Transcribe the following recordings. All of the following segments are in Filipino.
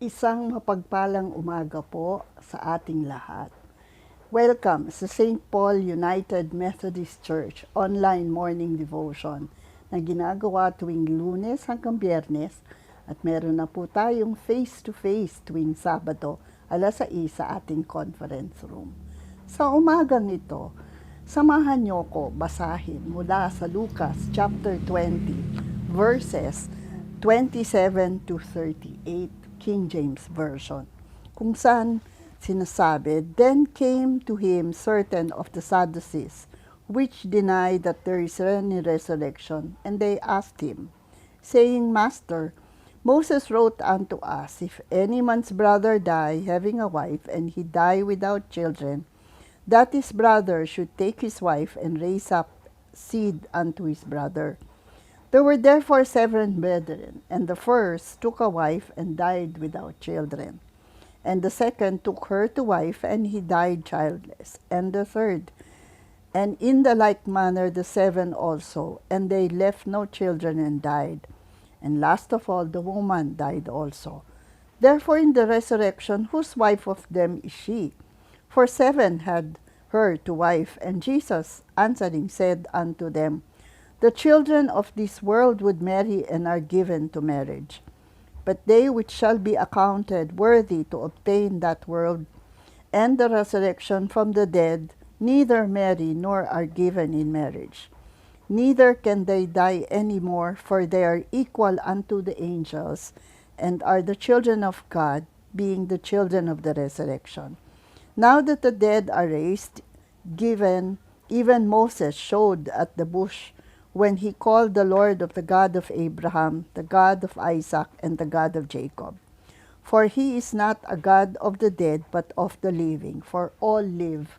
Isang mapagpalang umaga po sa ating lahat. Welcome sa St. Paul United Methodist Church online morning devotion na ginagawa tuwing Lunes hanggang Biyernes at meron na po tayong face-to-face tuwing Sabado alas 6 sa ating conference room. Sa umagang ito, samahan niyo ko basahin mula sa Lucas chapter 20 verses 27 to 38. King James Version, kung saan sinasabi, "Then came to him certain of the Sadducees, which deny that there is any resurrection, and they asked him, saying, Master, Moses wrote unto us, if any man's brother die, having a wife, and he die without children, that his brother should take his wife and raise up seed unto his brother. There were therefore 7 brethren, and the first took a wife and died without children. And the second took her to wife, and he died childless. And the third, and in the like manner the 7 also, and they left no children and died. And last of all, the woman died also. Therefore in the resurrection, whose wife of them is she? For 7 had her to wife. And Jesus answering said unto them, The children of this world would marry and are given to marriage. But they which shall be accounted worthy to obtain that world and the resurrection from the dead, neither marry nor are given in marriage. Neither can they die any more, for they are equal unto the angels, and are the children of God, being the children of the resurrection. Now that the dead are raised, given, even Moses showed at the bush, when he called the Lord of the God of Abraham, the God of Isaac, and the God of Jacob. For he is not a God of the dead, but of the living, for all live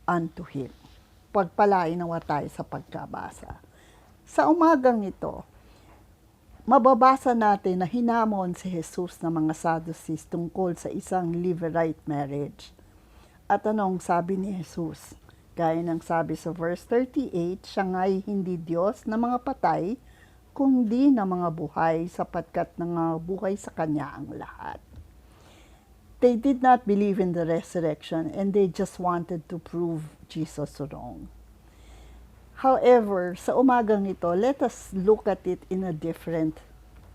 unto him. Pagpalain nawa tayo sa pagkabasa. Sa umagang ito, mababasa natin na hinamon si Jesus ng mga Sadducees tungkol sa isang levirate marriage. At anong sabi ni Jesus? Gaya ng sabi sa verse 38, siya nga'y hindi Diyos na mga patay, kundi na mga buhay, sapagkat nga buhay sa Kanya ang lahat. They did not believe in the resurrection, and they just wanted to prove Jesus wrong. However, sa umagang ito, let us look at it in a different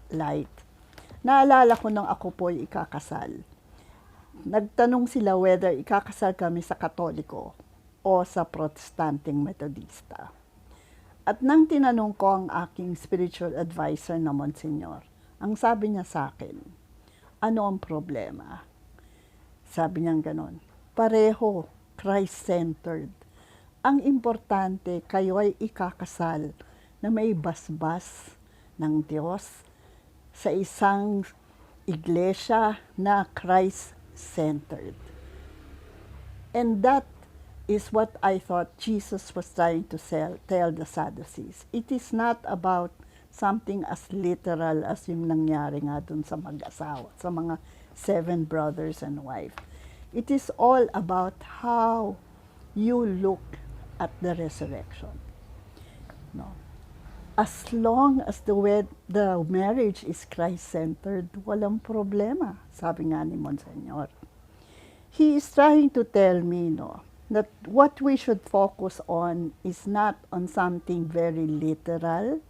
light. Naalala ko nung ako po'y ikakasal. Nagtanong sila whether ikakasal kami sa Katoliko o sa Protestanteng Metodista. At nang tinanong ko ang aking spiritual advisor na Monsignor, ang sabi niya sa akin, ano ang problema? Sabi niya ganon, pareho, Christ-centered. Ang importante, kayo ay ikakasal na may basbas ng Diyos sa isang iglesia na Christ-centered. And that is what I thought Jesus was trying to tell the Sadducees. It is not about something as literal as yung nangyari nga dun sa mag-asawa, sa mga 7 brothers and wife. It is all about how you look at the resurrection. No. As long as the marriage is Christ-centered, walang problema, sabi nga ni Monsignor. He is trying to tell me, no, that what we should focus on is not on something very literal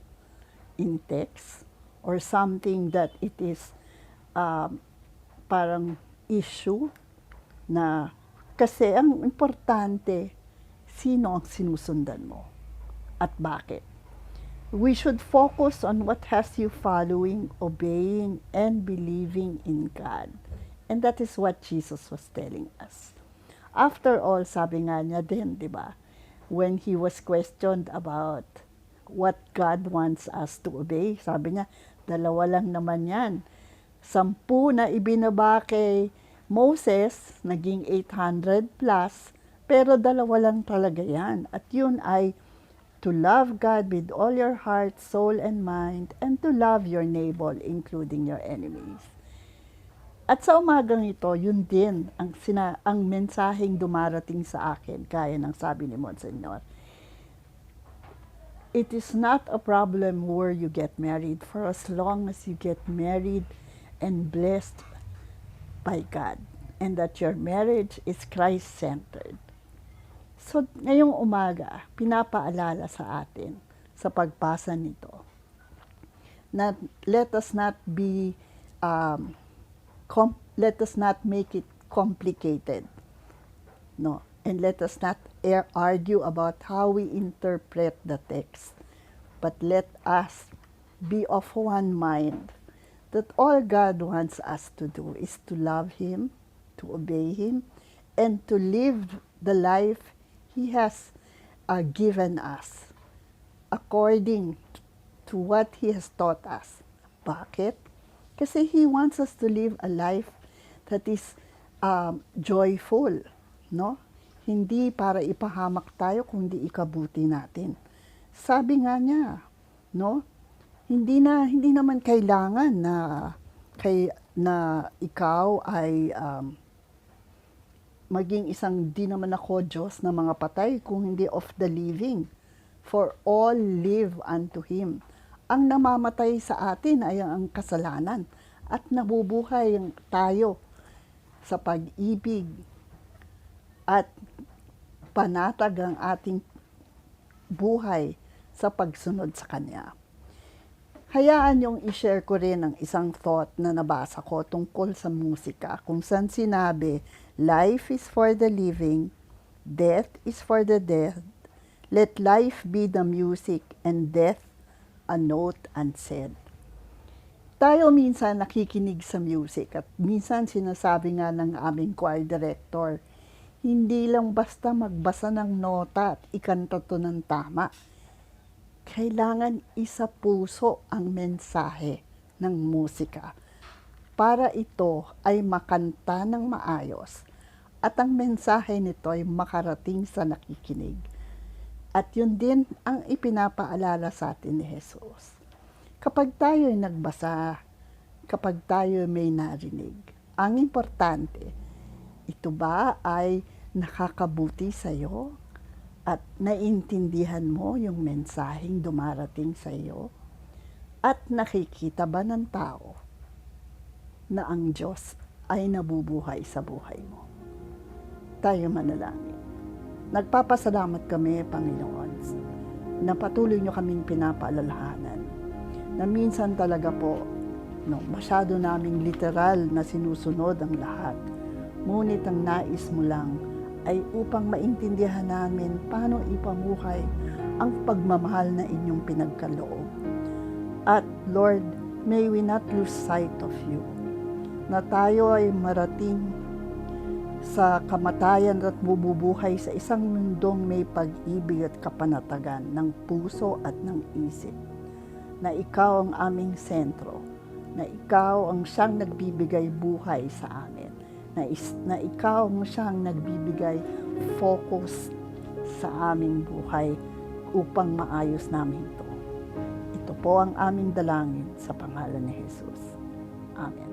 in text or something that it is parang issue na kasi ang importante, sino ang sinusundan mo at bakit. We should focus on what has you following, obeying, and believing in God. And that is what Jesus was telling us. After all, sabi nga niya din, di ba, when he was questioned about what God wants us to obey, sabi niya, 2 lang naman yan. 10 na ibinaba kay Moses, naging 800 plus, pero 2 lang talaga yan. At yun ay to love God with all your heart, soul, and mind, and to love your neighbor, including your enemies. At sa umagang ito, yun din ang mensaheng dumarating sa akin, gaya ng sabi ni Monsignor. It is not a problem where you get married, for as long as you get married and blessed by God and that your marriage is Christ-centered. So, ngayong umaga, pinapaalala sa atin sa pagbasa nito na let us not make it complicated, no, and let us not argue about how we interpret the text, but let us be of one mind that all God wants us to do is to love Him, to obey Him, and to live the life He has given us according to what He has taught us. Bakit? Kasi He wants us to live a life that is joyful, no? Hindi para ipahamak tayo, kundi ikabuti natin. Sabi nga niya, no? Hindi naman kailangan na ikaw ay maging isang di naman ako Diyos na mga patay, kung hindi of the living. For all live unto Him. Ang namamatay sa atin ay ang kasalanan at nabubuhay tayo sa pag-ibig at panatag ang ating buhay sa pagsunod sa Kanya. Hayaan yung i-share ko rin ang isang thought na nabasa ko tungkol sa musika, kung saan sinabi, life is for the living, death is for the dead, let life be the music, and death a note unsaid. Tayo minsan nakikinig sa music at minsan sinasabi nga ng aming choir director, hindi lang basta magbasa ng nota at ikanta to ng tama. Kailangan isa puso ang mensahe ng musika para ito ay makanta ng maayos at ang mensahe nito ay makarating sa nakikinig. At yun din ang ipinapaalala sa atin ni Jesus. Kapag tayo ay nagbasa, kapag tayo may narinig, ang importante, ito ba ay nakakabuti sa iyo? At naiintindihan mo yung mensaheng dumarating sa iyo? At nakikita ba ng tao na ang Diyos ay nabubuhay sa buhay mo? Tayo manalangin. Nagpapasalamat kami, Panginoon, na patuloy niyo kaming pinapaalalahanan na minsan talaga po, masyado naming literal na sinusunod ang lahat. Ngunit ang nais mo lang ay upang maintindihan namin paano ipamuhay ang pagmamahal na inyong pinagkaloob. At Lord, may we not lose sight of you, na tayo ay marating sa kamatayan at bububuhay sa isang mundong may pag-ibig at kapanatagan ng puso at ng isip, na ikaw ang aming sentro, na ikaw ang siyang nagbibigay buhay sa amin, na ikaw ang siyang nagbibigay focus sa aming buhay upang maayos namin ito. Ito po ang aming dalangin sa pangalan ni Jesus. Amen.